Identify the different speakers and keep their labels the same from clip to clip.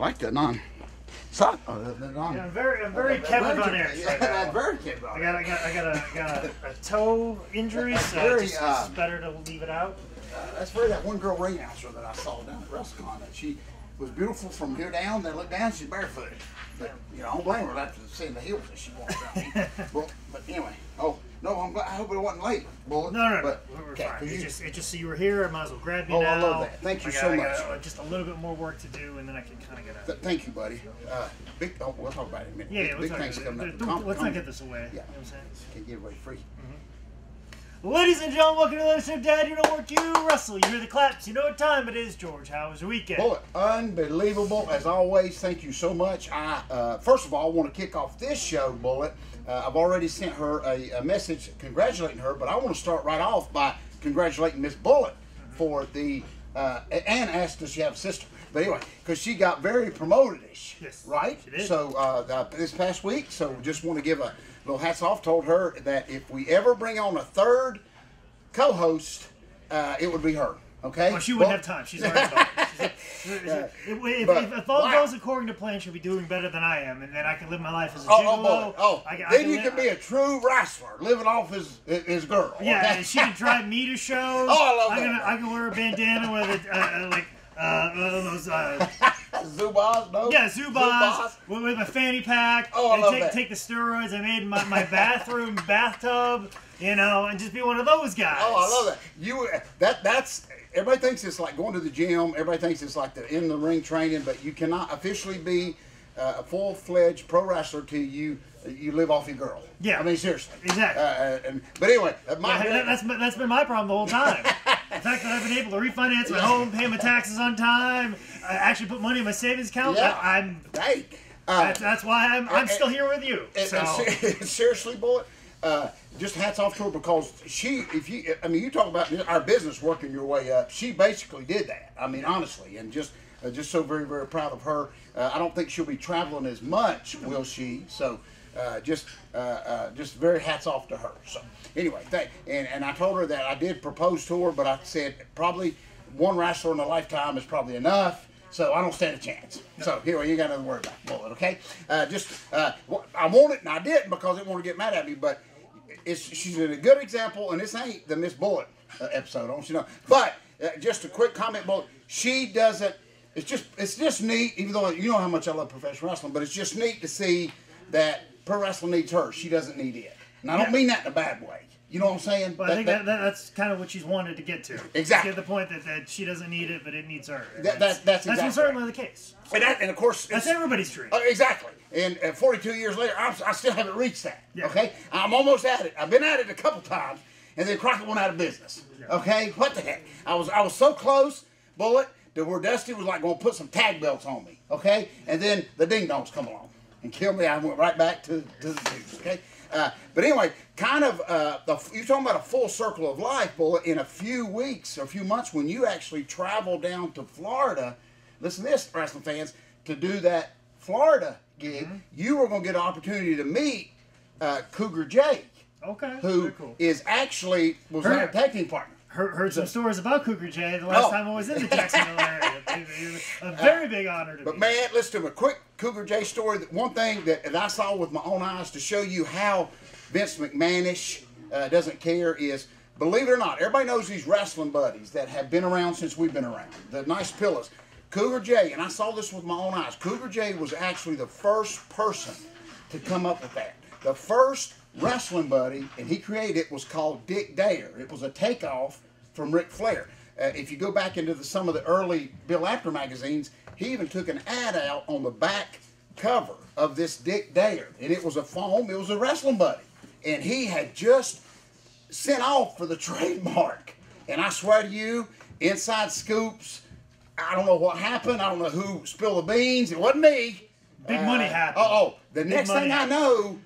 Speaker 1: like the non. So,
Speaker 2: Yeah, I'm very Kevin on air.
Speaker 1: Yeah, very Kevin on air.
Speaker 2: I got a toe injury, so it's better to leave it out.
Speaker 1: That's very that one girl ring announcer that I saw down at WrestleCon. That she was beautiful from here down. Then looked down, she's barefooted. But, you know, I don't blame her after seeing the heels that she walked around. But anyway, no, I hope it wasn't late. Bullet.
Speaker 2: No,
Speaker 1: but,
Speaker 2: we're fine. It's just so you were here, I might as well grab you now.
Speaker 1: I love that. Thank you so much.
Speaker 2: I got just a little bit more work to do, and then I can kind of get out.
Speaker 1: Thank you, buddy. We'll talk about it in a minute.
Speaker 2: Yeah,
Speaker 1: big things coming up.
Speaker 2: Let's not get this away.
Speaker 1: Yeah.
Speaker 2: You know what I'm saying?
Speaker 1: Can't get away free.
Speaker 2: Ladies and gentlemen, welcome to the show. Dad, you know work, you wrestle. You hear the claps. You know what time it is. George, how was your weekend?
Speaker 1: Bullet, unbelievable as always. Thank you so much. First of all, I want to kick off this show, Bullet. I've already sent her a message congratulating her, but I want to start right off by congratulating Miss Bullet for the and asked does she have a sister. But anyway, because she got very promoted-ish,
Speaker 2: yes,
Speaker 1: right?
Speaker 2: She did.
Speaker 1: So this past week, so just want to give a little hats off. Told her that if we ever bring on a third co-host, it would be her. Okay.
Speaker 2: Well, she wouldn't have time. She's already gone. If all goes according to plan, she'll be doing better than I am, and then I can live my life as a gigolo.
Speaker 1: Then you can be a true wrestler, living off his girl.
Speaker 2: Yeah,
Speaker 1: okay?
Speaker 2: and she can drive me to shows.
Speaker 1: I love that.
Speaker 2: I can wear a bandana with those.
Speaker 1: Zubaz, no?
Speaker 2: Yeah, Zubaz with my fanny pack.
Speaker 1: I love that.
Speaker 2: Take the steroids I made in my bathroom bathtub, you know, and just be one of those guys.
Speaker 1: I love that. That's everybody thinks it's like going to the gym. Everybody thinks it's like the in the ring training, but you cannot officially be a full-fledged pro wrestler till you live off your girl.
Speaker 2: Yeah,
Speaker 1: I mean seriously.
Speaker 2: Exactly.
Speaker 1: But anyway,
Speaker 2: that's been my problem the whole time. The fact that I've been able to refinance my home, pay my taxes on time, actually put money in my savings account.
Speaker 1: Yeah.
Speaker 2: That's why I'm still here with you.
Speaker 1: Seriously, boy. Just hats off to her because you talk about our business working your way up. She basically did that. I mean, honestly, and just so very, very proud of her. I don't think she'll be traveling as much, will she? So, just very hats off to her. So, anyway, and I told her that I did propose to her, but I said probably one wrestler in a lifetime is probably enough. So I don't stand a chance. So here you got nothing to worry about, Bullet. Okay, I want it and I didn't because I didn't want to get mad at me, but she's a good example, and this ain't the Miss Bullet episode, don't you know? But just a quick comment, Bullet. She doesn't. It's just neat, even though you know how much I love professional wrestling, but it's just neat to see that pro wrestling needs her. She doesn't need it, and I don't mean that in a bad way. You know what I'm saying?
Speaker 2: But I think that's kind of what she's wanted to get to.
Speaker 1: Exactly.
Speaker 2: Get the point that she doesn't need it, but it needs her.
Speaker 1: That's exactly
Speaker 2: certainly the case.
Speaker 1: And of course,
Speaker 2: that's everybody's dream.
Speaker 1: Exactly. And 42 years later, I still haven't reached that.
Speaker 2: Yeah.
Speaker 1: Okay, I'm almost at it. I've been at it a couple times, and then Crockett went out of business.
Speaker 2: Yeah.
Speaker 1: Okay, what the heck? I was so close, Bullet, to where Dusty was like going to put some tag belts on me. Okay, and then the ding dongs come along and killed me. I went right back to the dudes. Okay. But anyway, kind of, you're talking about a full circle of life, Bullet. In a few weeks or a few months, when you actually travel down to Florida, listen to this, wrestling fans, to do that Florida gig, you are going to get an opportunity to meet Cougar Jake.
Speaker 2: Okay.
Speaker 1: Who is actually was our tag team partner.
Speaker 2: Heard some stories about Cougar Jay the last time I was in the Jacksonville area. A very big honor to me.
Speaker 1: But man, listen to a quick Cougar Jay story. One thing that I saw with my own eyes to show you how Vince McMahonish doesn't care is, believe it or not, everybody knows these wrestling buddies that have been around since we've been around. The nice pillows. Cougar Jay, and I saw this with my own eyes, Cougar Jay was actually the first person to come up with that. The first wrestling buddy, and he created it, was called Dick Dare. It was a takeoff from Ric Flair. If you go back into some of the early Bill Apter magazines, he even took an ad out on the back cover of this Dick Dare, and it was a foam, it was a wrestling buddy, and he had just sent off for the trademark. And I swear to you, inside scoops, I don't know what happened, I don't know who spilled the beans, it wasn't me.
Speaker 2: Big money happened.
Speaker 1: The next thing I know,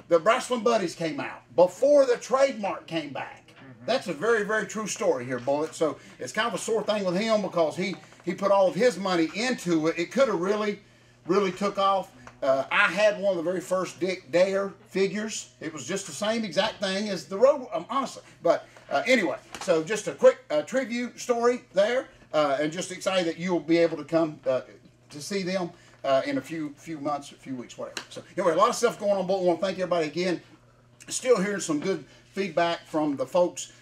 Speaker 1: the wrestling buddies came out before the trademark came back. That's a very, very true story here, Bullet. So it's kind of a sore thing with him because he put all of his money into it. It could have really, really took off. I had one of the very first Dick Dare figures. It was just the same exact thing as the Road, honestly. But anyway, so just a quick tribute story there. And just excited that you'll be able to come to see them in a few months, a few weeks, whatever. So anyway, a lot of stuff going on. But I want to thank everybody again. Still hearing some good feedback from the folks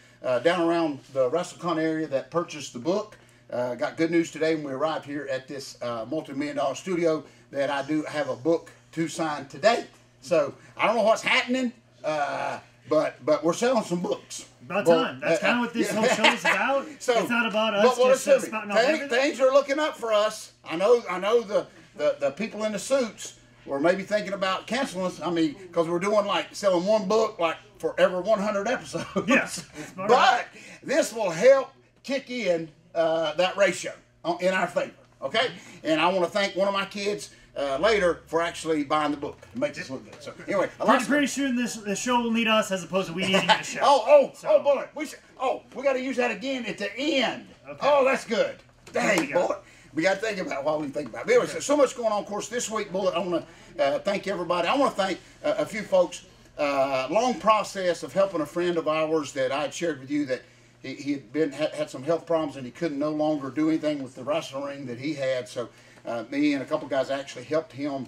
Speaker 1: down around the WrestleCon area that purchased the book. Got good news today when we arrived here at this multi-million-dollar studio that I do have a book to sign today. So I don't know what's happening, but we're selling some books.
Speaker 2: About time. That's kind of what this whole show is about. So, it's not about us just spouting off everything.
Speaker 1: Things are looking up for us. I know the people in the suits were maybe thinking about canceling us. I mean, because we're doing like selling one book like for every 100 episodes.
Speaker 2: Yes.
Speaker 1: But this will help kick in that ratio in our favor. Okay? And I want to thank one of my kids later for actually buying the book. It makes us look good. So anyway,
Speaker 2: pretty soon this show will need us as opposed to we needing the show.
Speaker 1: Boy, we got to use that again at the end. Okay. Oh, that's good. Dang, boy. We got to think about what we think about. But anyway, so much going on. Of course, this week, Bullet, I want to thank everybody. I want to thank a few folks. Long process of helping a friend of ours that I had shared with you that he had some health problems and he couldn't no longer do anything with the wrestling ring that he had. So me and a couple guys actually helped him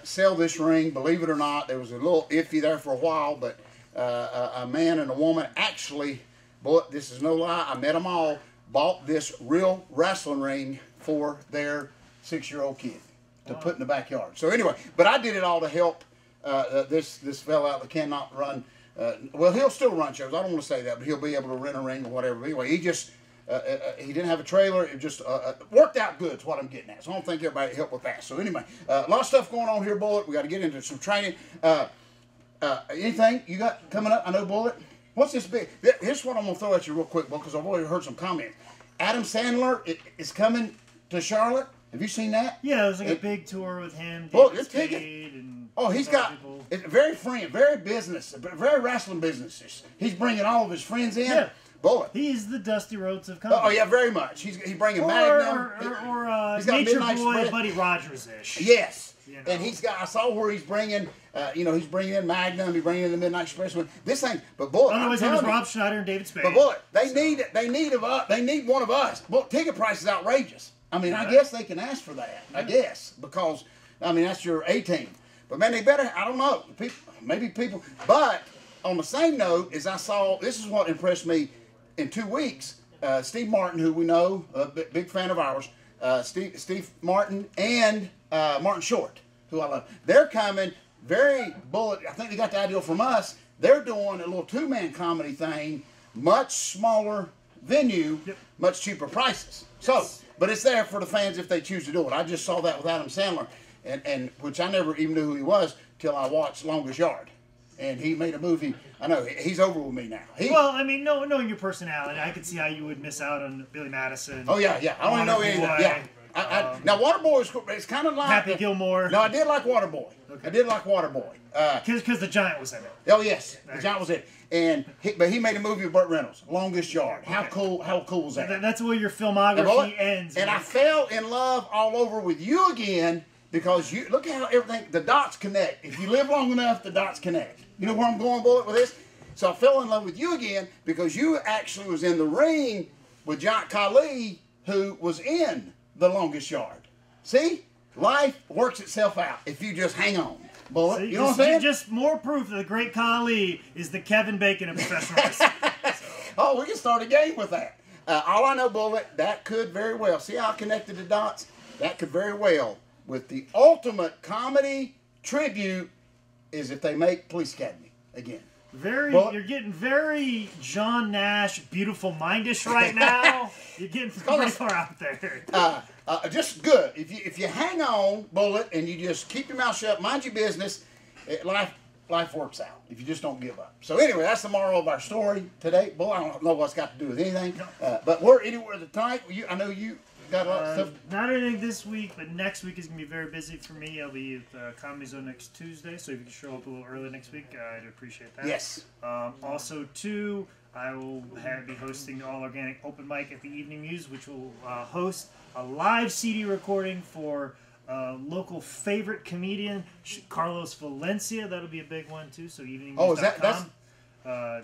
Speaker 1: sell this ring. Believe it or not, there was a little iffy there for a while, but a man and a woman actually, boy, this is no lie, I met them all, bought this real wrestling ring for their 6-year-old kid to put in the backyard. So anyway, but I did it all to help this fella out that cannot run. Well, he'll still run shows. I don't want to say that, but he'll be able to rent a ring or whatever. But anyway, he just he didn't have a trailer. It just worked out good. Is what I'm getting at. So I don't think everybody helped with that. So anyway, a lot of stuff going on here, Bullet. We got to get into some training. Anything you got coming up? I know, Bullet. What's this big? Here's what I'm gonna throw at you real quick, because I've already heard some comments. Adam Sandler is coming to Charlotte. Have you seen that?
Speaker 2: Yeah, there's like a big tour with him.
Speaker 1: He's got it's very friend, very business, very wrestling businesses. He's bringing all of his friends in. Yeah. Boy,
Speaker 2: he's the Dusty Rhodes of comedy.
Speaker 1: Oh yeah, very much. He's bringing Magnum
Speaker 2: or Nature Boy, Buddy Rogers ish.
Speaker 1: Yes, and he's got. I saw where he's bringing. He's bringing in Magnum. He's bringing in the Midnight Express. This thing, but boy,
Speaker 2: otherwise it was Rob Schneider and David Spade.
Speaker 1: But boy, they need one of us. Boy, ticket price is outrageous. I mean, I guess they can ask for that. I guess because that's your A team. But man, they better. I don't know. Maybe people. But on the same note, as I saw, this is what impressed me in 2 weeks. Steve Martin, who we know, a big fan of ours. Steve Martin and Martin Short, who I love. They're coming. Very Bullet. I think they got the idea from us. They're doing a little 2-man comedy thing, much smaller venue, much cheaper prices. So, but it's there for the fans if they choose to do it. I just saw that with Adam Sandler, and which I never even knew who he was till I watched Longest Yard, and he made a movie. I know he's over with me now.
Speaker 2: Well, I mean, knowing your personality, I could see how you would miss out on Billy Madison.
Speaker 1: Oh yeah. I don't know anything. Yeah. Now Waterboy is kind of like
Speaker 2: Happy Gilmore.
Speaker 1: No, I did like Waterboy. Okay. I did like Waterboy.
Speaker 2: Because the Giant was in it.
Speaker 1: Oh yes, the Giant was in it. And he made a movie with Burt Reynolds, Longest Yard. How cool was that?
Speaker 2: That's where your filmography ends.
Speaker 1: And I fell in love all over with you again, because you look how everything, the dots connect. If you live long enough, the dots connect. You know where I'm going, Bullet, with this? So I fell in love with you again because you actually was in the ring with Giant Khali, who was in The Longest Yard. See? Life works itself out if you just hang on. Bullet, you know what I'm saying?
Speaker 2: Just more proof that the great Khali is the Kevin Bacon of professional wrestling.
Speaker 1: Oh, we can start a game with that. All I know, Bullet, that could very well. See how I connected the dots? That could very well, with the ultimate comedy tribute, is if they make Police Academy again.
Speaker 2: You're getting very John Nash, Beautiful Mindish right now. You're getting pretty far out there.
Speaker 1: Just good. If you hang on, Bullet, and you just keep your mouth shut, mind your business, life works out. If you just don't give up. So anyway, that's the moral of our story today. Boy, I don't know what's got to do with anything. But we're anywhere tonight. I know you got a lot of stuff.
Speaker 2: Not anything this week, but next week is going to be very busy for me. I'll be at Comedy Zone next Tuesday, so if you can show up a little early next week, I'd appreciate that.
Speaker 1: Yes.
Speaker 2: Also, too, I will be hosting the All Organic Open Mic at the Evening Muse, which will host a live CD recording for local favorite comedian, Carlos Valencia. That'll be a big one, too, so eveningmuse.com.
Speaker 1: Oh, is that...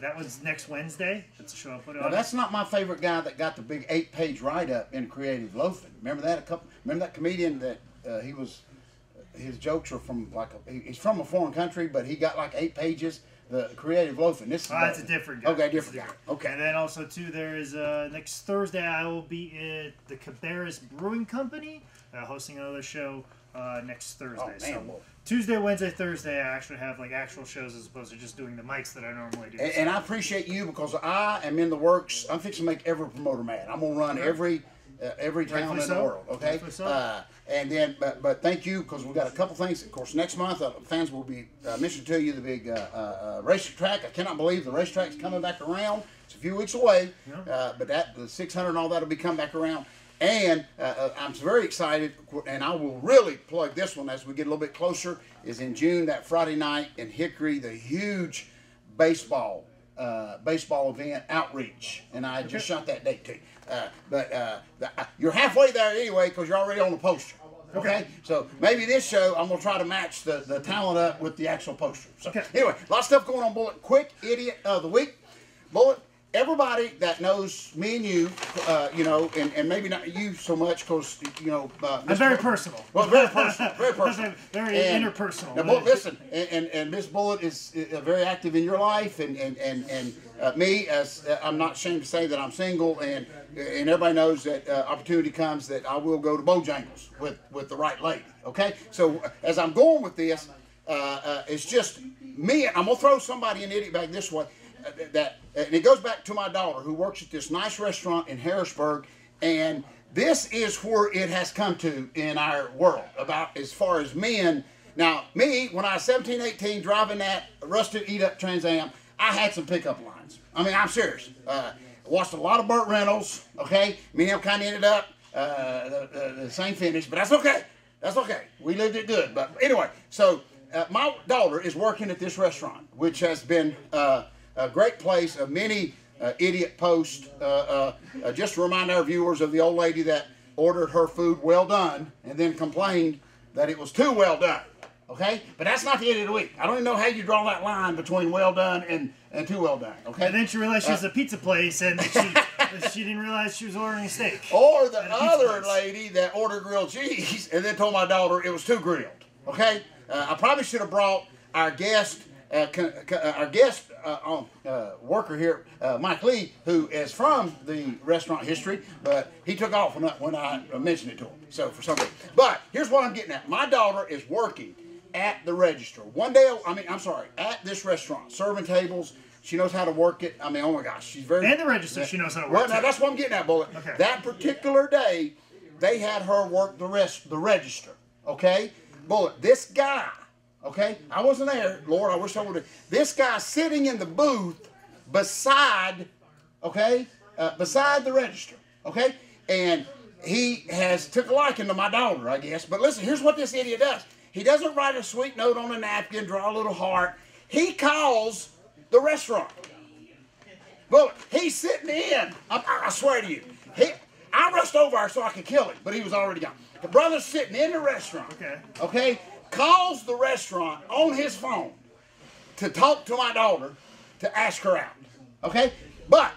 Speaker 2: that was next Wednesday. That's a show I put on.
Speaker 1: Now, that's not my favorite guy that got the big 8-page write-up in Creative Loafing. Remember that? Remember that comedian that his jokes are from he's from a foreign country, but he got like 8 pages. The Creative Loafing. This
Speaker 2: that's a different guy.
Speaker 1: Okay, different guy. Okay.
Speaker 2: And then also too, there is next Thursday I will be at the Cabarrus Brewing Company hosting another show next Thursday.
Speaker 1: Oh, man,
Speaker 2: so Tuesday, Wednesday, Thursday, I actually have like actual shows as opposed to just doing the mics that I normally do.
Speaker 1: And I appreciate you because I am in the works. I'm fixing to make every promoter mad. I'm gonna run every town in the world. Okay. And then, but thank you because we've got a couple things. Of course, next month fans will be mentioning to you the big racetrack. I cannot believe the racetrack's coming back around. It's a few weeks away, but the 600 and all that'll be coming back around. And I'm very excited, and I will really plug this one as we get a little bit closer. Is in June, that Friday night in Hickory, the huge baseball event outreach, and I just shot that date too. You're halfway there anyway because you're already on the poster. Okay, so maybe this show I'm gonna try to match the talent up with the actual poster. So anyway, a lot of stuff going on. Bullet, quick idiot of the week. Bullet. Everybody that knows me and you, and maybe not you so much because,
Speaker 2: I'm very personal.
Speaker 1: Well, very personal. Very personal.
Speaker 2: Very interpersonal.
Speaker 1: Now, Bullet, listen, and Miss Bullet is very active in your life, and me, as I'm not ashamed to say that I'm single, and everybody knows that opportunity comes that I will go to Bojangles with the right lady, okay? So as I'm going with this, it's just me. I'm going to throw somebody an idiot bag this way. And it goes back to my daughter who works at this nice restaurant in Harrisburg, and this is where it has come to in our world about as far as men. Now, me, when I was 17, 18, driving that rusted eat-up Trans Am, I had some pickup lines. I mean, I'm serious. Watched a lot of Burt Reynolds, okay? Me and him kind of ended up the same finish, but that's okay. That's okay. We lived it good. But anyway, so my daughter is working at this restaurant, which has been a great place of many idiot posts. Just to remind our viewers of the old lady that ordered her food well done and then complained that it was too well done. Okay? But that's not the idiot of the week. I don't even know how you draw that line between well done and too well done. Okay?
Speaker 2: And then she realized she was a pizza place and she didn't realize she was ordering a steak.
Speaker 1: Or the other lady that ordered grilled cheese and then told my daughter it was too grilled. Okay? I probably should have brought our guest worker here, Mike Lee, who is from the restaurant history, but he took off when I mentioned it to him. So for some reason. But here's what I'm getting at. My daughter is working at the register. At this restaurant, serving tables. She knows how to work it. I mean, oh my gosh, she's very...
Speaker 2: And the register, she knows how to work it.
Speaker 1: Well, now that's what I'm getting at, Bullet.
Speaker 2: Okay.
Speaker 1: That particular day, they had her work the register, okay? Bullet, this guy... Okay, I wasn't there. Lord, I wish I would have. This guy sitting in the booth beside the register. Okay, and he has took a liking to my daughter, I guess. But listen, here's what this idiot does. He doesn't write a sweet note on a napkin, draw a little heart. He calls the restaurant. But he's sitting in. I swear to you. I rushed over there so I could kill him, but he was already gone. The brother's sitting in the restaurant. Okay. Calls the restaurant on his phone to talk to my daughter to ask her out. Okay? But,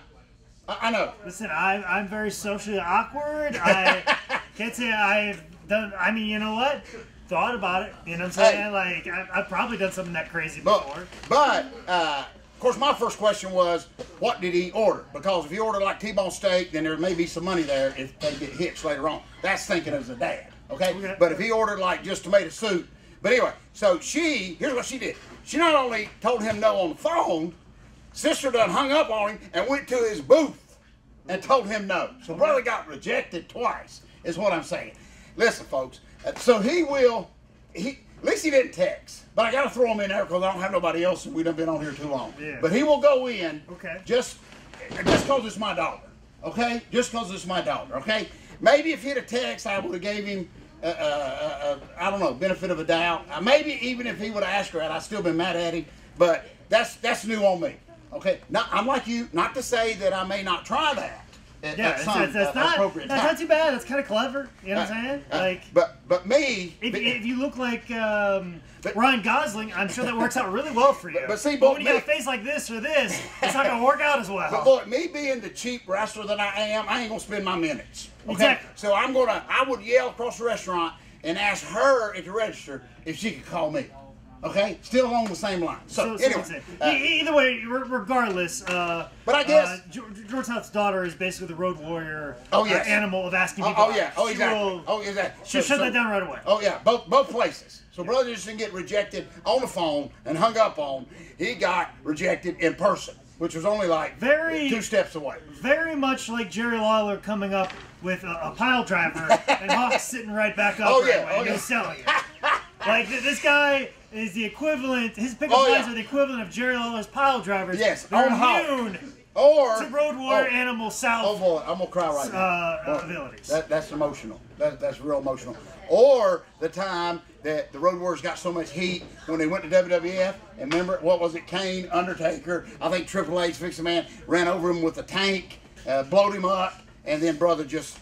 Speaker 1: I know.
Speaker 2: Listen, I'm very socially awkward. I can't say I've done, I mean, you know what? Thought about it. You know what I'm saying? Hey, like, I've probably done something that crazy before.
Speaker 1: But of course, my first question was, what did he order? Because if he ordered like T-bone steak, then there may be some money there if they get hitched later on. That's thinking as a dad. Okay? But if he ordered like just tomato soup, but anyway, so here's what she did. She not only told him no on the phone, sister done hung up on him and went to his booth and told him no. So brother got rejected twice, is what I'm saying. Listen, folks, so at least he didn't text. But I got to throw him in there because I don't have nobody else and we done been on here too long.
Speaker 2: Yeah.
Speaker 1: But he will go in just because it's my daughter, okay? Just because it's my daughter, okay? Maybe if he'd have text, I would have gave him I don't know, benefit of a doubt. Maybe even if he would have asked her out, I'd still been mad at him. But that's new on me. Okay, I'm like you. Not to say that I may not try that.
Speaker 2: That's not too bad. That's kind of clever. You know what I'm saying?
Speaker 1: But me.
Speaker 2: If you look like Ryan Gosling, I'm sure that works out really well for you.
Speaker 1: But see,
Speaker 2: when you got a face like this or this, it's not gonna work out as well.
Speaker 1: But boy, me being the cheap wrestler that I am, I ain't gonna spend my minutes. Okay?
Speaker 2: Exactly.
Speaker 1: So I would yell across the restaurant and asked her at the register if she could call me. Okay, still along the same line. So anyway,
Speaker 2: either way, regardless.
Speaker 1: But I guess
Speaker 2: George South's daughter is basically the road warrior
Speaker 1: yes.
Speaker 2: animal of asking people.
Speaker 1: Exactly.
Speaker 2: She'll shut that down right away.
Speaker 1: Oh yeah, both places. So brother just didn't get rejected on the phone and hung up on. He got rejected in person, which was only like 2 steps away.
Speaker 2: Very much like Jerry Lawler coming up with a pile driver and Hawk sitting right back up and he's selling it. Like this guy is the equivalent. His pickup lines are the equivalent of Jerry Lawler's pile drivers.
Speaker 1: Yes,
Speaker 2: they're immune to Road Warrior Animal South.
Speaker 1: Oh boy, I'm gonna cry right now.
Speaker 2: Abilities.
Speaker 1: That's emotional. That's real emotional. Or the time that the Road Warriors got so much heat when they went to WWF, and remember, what was it, Kane, Undertaker, I think Triple H, Fix a Man, ran over him with a tank, blowed him up, and then brother just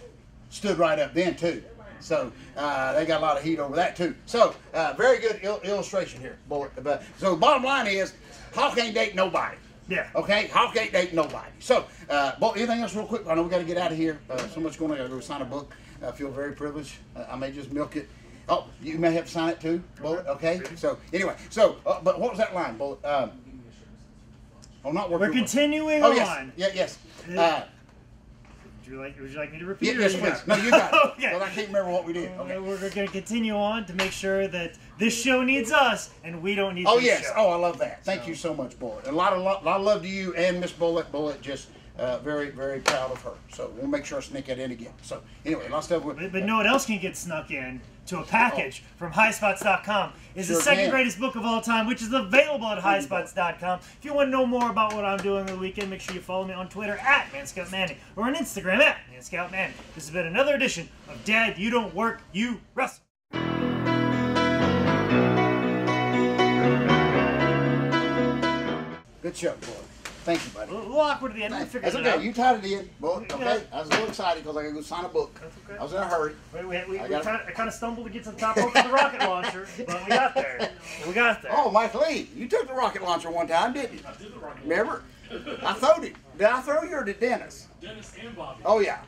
Speaker 1: stood right up then too. So they got a lot of heat over that too. So very good illustration here, Bullet. So bottom line is, Hawk ain't dating nobody.
Speaker 2: Yeah.
Speaker 1: Okay, Hawk ain't dating nobody. So, anything else real quick? I know we got to get out of here. So much going on. I got to go sign a book. I feel very privileged. I may just milk it. Oh, you may have to sign it too, Bullet. Okay. So anyway, but what was that line, Bullet? Not working.
Speaker 2: We're continuing on.
Speaker 1: Yes.
Speaker 2: Would you like me to repeat it?
Speaker 1: Yes, please. No, you got it. Because I can't remember what we did. Okay.
Speaker 2: We're going to continue on to make sure that this show needs us and we don't need
Speaker 1: this
Speaker 2: yes.
Speaker 1: show. Oh, I love that. Thank you so much, Bullet. A lot of love to you and Miss Bullet. Bullet just very, very proud of her. So we'll make sure I sneak that in again. So anyway, lots of stuff.
Speaker 2: But know what else can get snuck in to a package from highspots.com is the second greatest book of all time, which is available at highspots.com. If you want to know more about what I'm doing the weekend, make sure you follow me on Twitter at ManScoutManny or on Instagram at ManScoutManny. This has been another edition of Dad, You Don't Work, You Wrestle.
Speaker 1: Good show, boy. Thank you, buddy.
Speaker 2: A little awkward at the end.
Speaker 1: That's okay. You tied it in. Well, okay. I was a little excited because I got to go sign a book.
Speaker 2: That's okay.
Speaker 1: I was in a hurry.
Speaker 2: I kind of stumbled to get some top rope for the rocket launcher, but we got there. Oh,
Speaker 1: Mike Lee, you took the rocket launcher one time, didn't you?
Speaker 3: I did the rocket launcher.
Speaker 1: Remember? I throwed it. Did I throw you or did Dennis?
Speaker 3: Dennis and Bobby.
Speaker 1: Oh, yeah.